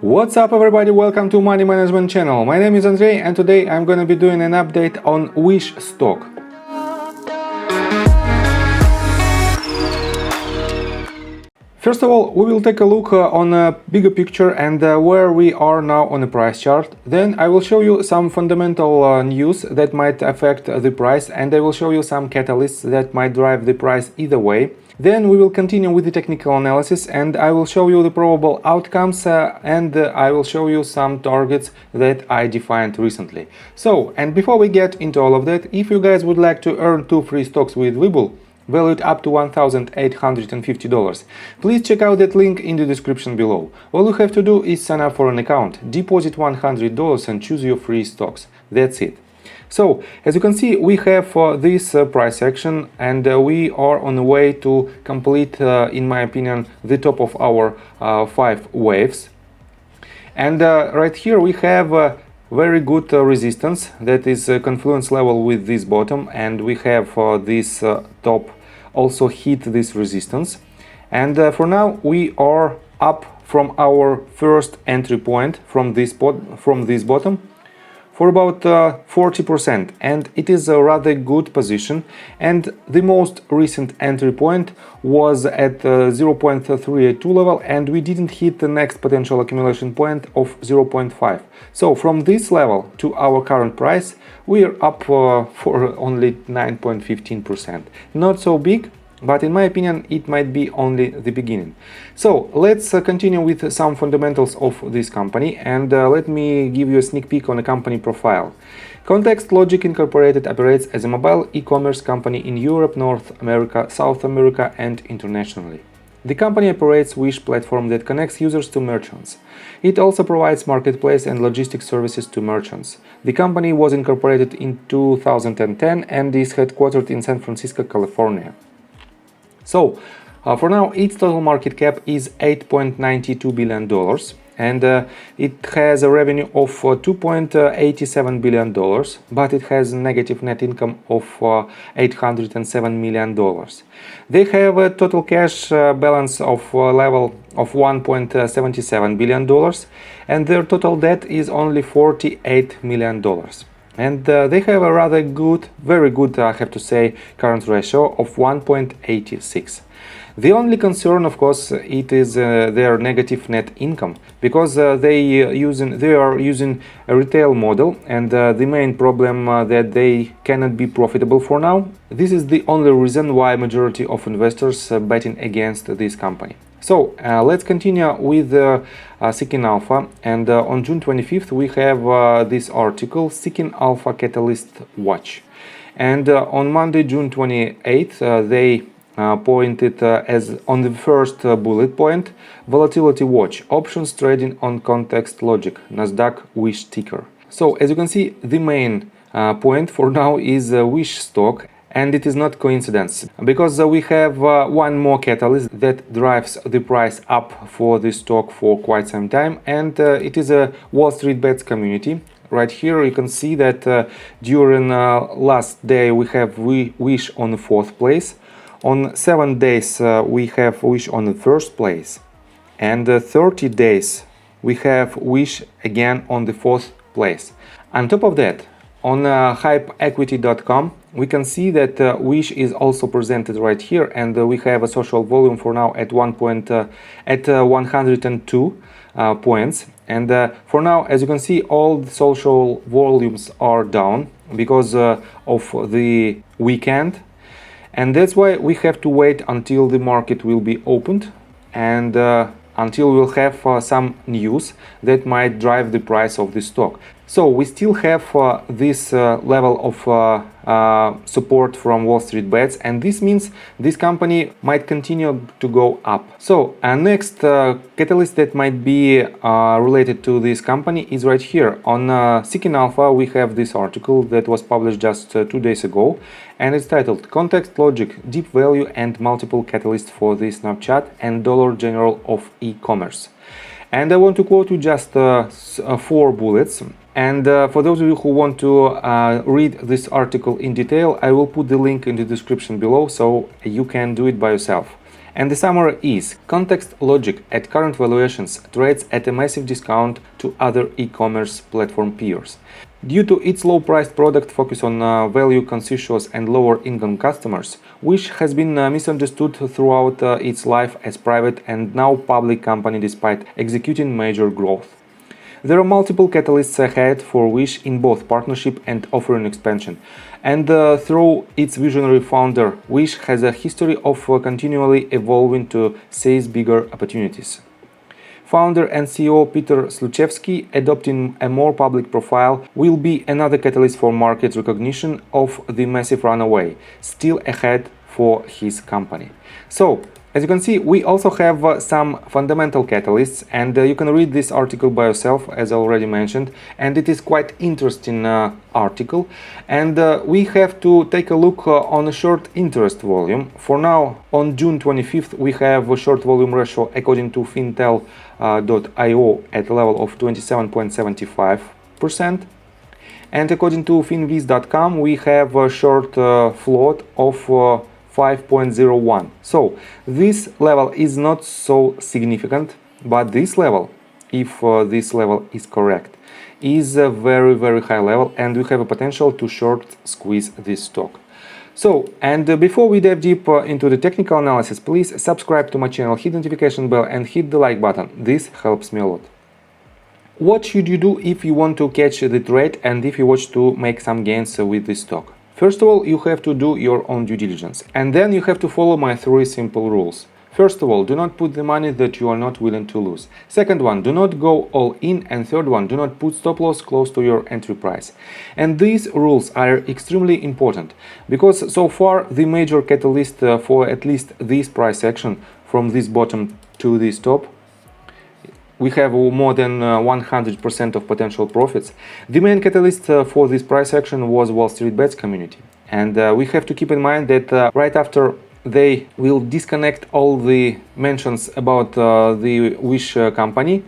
What's up everybody, welcome to Money Management channel. My name is Andrei and today I'm gonna be doing an update on Wish stock. First of all, we will take a look on a bigger picture and where we are now on the price chart. Then I will show you some fundamental news that might affect the price, and I will show you some catalysts that might drive the price either way. Then we will continue with the technical analysis and I will show you the probable outcomes and I will show you some targets that I defined recently. So, and before we get into all of that, if you guys would like to earn 2 free stocks with WeBull, valued up to $1,850, please check out that link in the description below. All you have to do is sign up for an account, deposit $100 and choose your free stocks. That's it. So, as you can see, we have this price action and we are on the way to complete, in my opinion, the top of our 5 waves. And right here we have very good resistance, that is confluence level with this bottom, and we have this top also hit this resistance. And for now we are up from our first entry point from this bottom for about 40%, and it is a rather good position, and the most recent entry point was at 0.382 level and we didn't hit the next potential accumulation point of 0.5. So from this level to our current price we are up for only 9.15%. Not so big, but in my opinion it might be only the beginning. So let's continue with some fundamentals of this company, and let me give you a sneak peek on the company profile. ContextLogic Incorporated operates as a mobile e-commerce company in Europe, North America, South America and internationally. The company operates Wish platform that connects users to merchants. It also provides marketplace and logistics services to merchants. The company was incorporated in 2010 and is headquartered in San Francisco, California. So, for now, its total market cap is $8.92 billion and it has a revenue of $2.87 billion, but it has negative net income of $807 million. They have a total cash balance of level of $1.77 billion and their total debt is only $48 million. And they have a rather good, very good, I have to say, current ratio of 1.86. The only concern, of course, it is their negative net income, because they are using a retail model, and the main problem that they cannot be profitable for now. This is the only reason why majority of investors betting against this company. So let's continue with Seeking Alpha, and on June 25th we have this article, Seeking Alpha Catalyst Watch, and on Monday, June 28th, they pointed as on the first bullet point, Volatility Watch, options trading on ContextLogic, Nasdaq Wish ticker. So as you can see, the main point for now is Wish stock. And it is not coincidence, because we have one more catalyst that drives the price up for this stock for quite some time, and it is a Wall Street Bets community. Right here you can see that during last day we have Wish on the 4th place, on 7 days we have Wish on the 1st place, and 30 days we have Wish again on the 4th place. On top of that, on hypeequity.com we can see that Wish is also presented right here, and we have a social volume for now at 102 points, and for now, as you can see, all the social volumes are down because of the weekend, and that's why we have to wait until the market will be opened and until we'll have some news that might drive the price of the stock. So we still have this level of support from Wall Street Bets, and this means this company might continue to go up. So next catalyst that might be related to this company is right here. On Seeking Alpha we have this article that was published just 2 days ago, and it's titled ContextLogic, Deep Value and Multiple Catalysts for the Snapchat and Dollar General of E-Commerce. And I want to quote you just 4 bullets. And for those of you who want to read this article in detail, I will put the link in the description below so you can do it by yourself. And the summary is: ContextLogic at current valuations trades at a massive discount to other e-commerce platform peers. Due to its low-priced product focus on value-conscious and lower-income customers, Wish has been misunderstood throughout its life as private and now public company despite executing major growth. There are multiple catalysts ahead for Wish in both partnership and offering expansion, and through its visionary founder, Wish has a history of continually evolving to seize bigger opportunities. Founder and CEO Peter Sluchevsky adopting a more public profile will be another catalyst for market recognition of the massive runaway still ahead for his company. So, as you can see, we also have some fundamental catalysts, and you can read this article by yourself, as I already mentioned, and it is quite interesting article. And we have to take a look on a short interest volume. For now, on June 25th, we have a short volume ratio according to Fintel.io at a level of 27.75%. And according to Finviz.com, we have a short float of 5.01. So this level is not so significant, but this level, if this level is correct, is a very high level, and we have a potential to short squeeze this stock. So, and before we dive deep into the technical analysis, please subscribe to my channel, hit the notification bell and hit the like button. This helps me a lot. What should you do if you want to catch the trade and if you want to make some gains with this stock? First of all, you have to do your own due diligence, and then you have to follow my 3 simple rules. First of all, do not put the money that you are not willing to lose. Second one, do not go all in, and third one, do not put stop loss close to your entry price. And these rules are extremely important, because so far the major catalyst for at least this price action from this bottom to this top, we have more than 100% of potential profits. The main catalyst for this price action was Wall Street Bets community. And we have to keep in mind that right after they will disconnect all the mentions about the Wish company,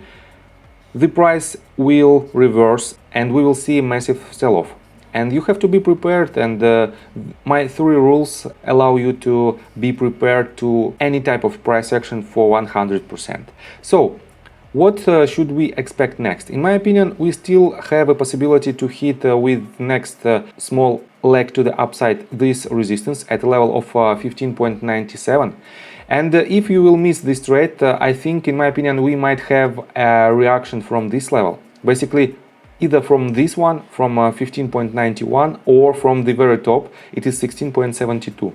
the price will reverse and we will see a massive sell-off. And you have to be prepared, and my 3 rules allow you to be prepared to any type of price action for 100%. So, what should we expect next? In my opinion, we still have a possibility to hit with next small leg to the upside this resistance at a level of 15.97. And if you will miss this trade, I think, in my opinion, we might have a reaction from this level. Basically, either from this one, from 15.91, or from the very top, it is 16.72.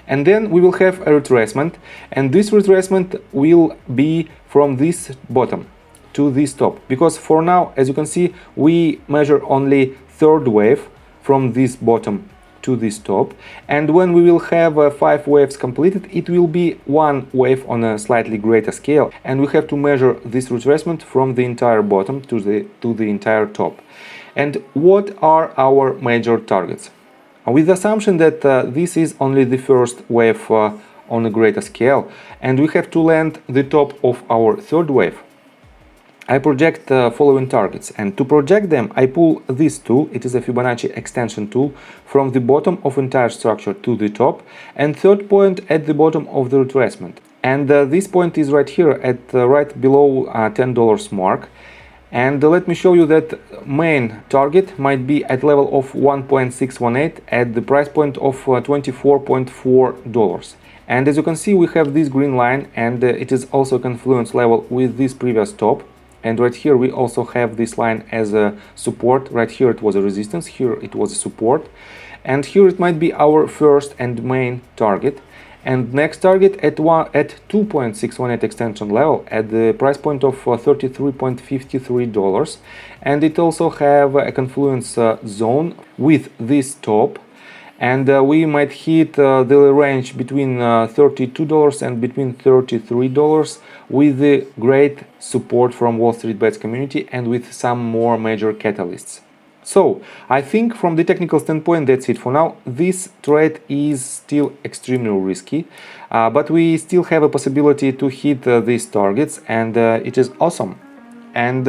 And then we will have a retracement, and this retracement will be from this bottom to this top, because for now, as you can see, we measure only third wave from this bottom to this top, and when we will have 5 waves completed, it will be 1 wave on a slightly greater scale, and we have to measure this retracement from the entire bottom to the entire top. And what are our major targets? With the assumption that this is only the first wave on a greater scale, and we have to land the top of our third wave, I project the following targets, and to project them I pull this tool, it is a Fibonacci extension tool, from the bottom of entire structure to the top, and third point at the bottom of the retracement. And this point is right here at right below $10 mark. And let me show you that main target might be at level of 1.618 at the price point of $24.4. And as you can see, we have this green line, and it is also a confluence level with this previous top. And right here we also have this line as a support. Right here it was a resistance, here it was a support. And here it might be our first and main target. And next target at 2.618 extension level at the price point of $33.53, and it also have a confluence zone with this top, and we might hit the range between $32 and between $33 with the great support from Wall Street Bets community and with some more major catalysts. So, I think from the technical standpoint, that's it for now. This trade is still extremely risky, but we still have a possibility to hit these targets, and it is awesome. And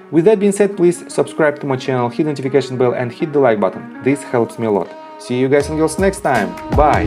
with that being said, please subscribe to my channel, hit the notification bell and hit the like button. This helps me a lot. See you guys and girls next time. Bye!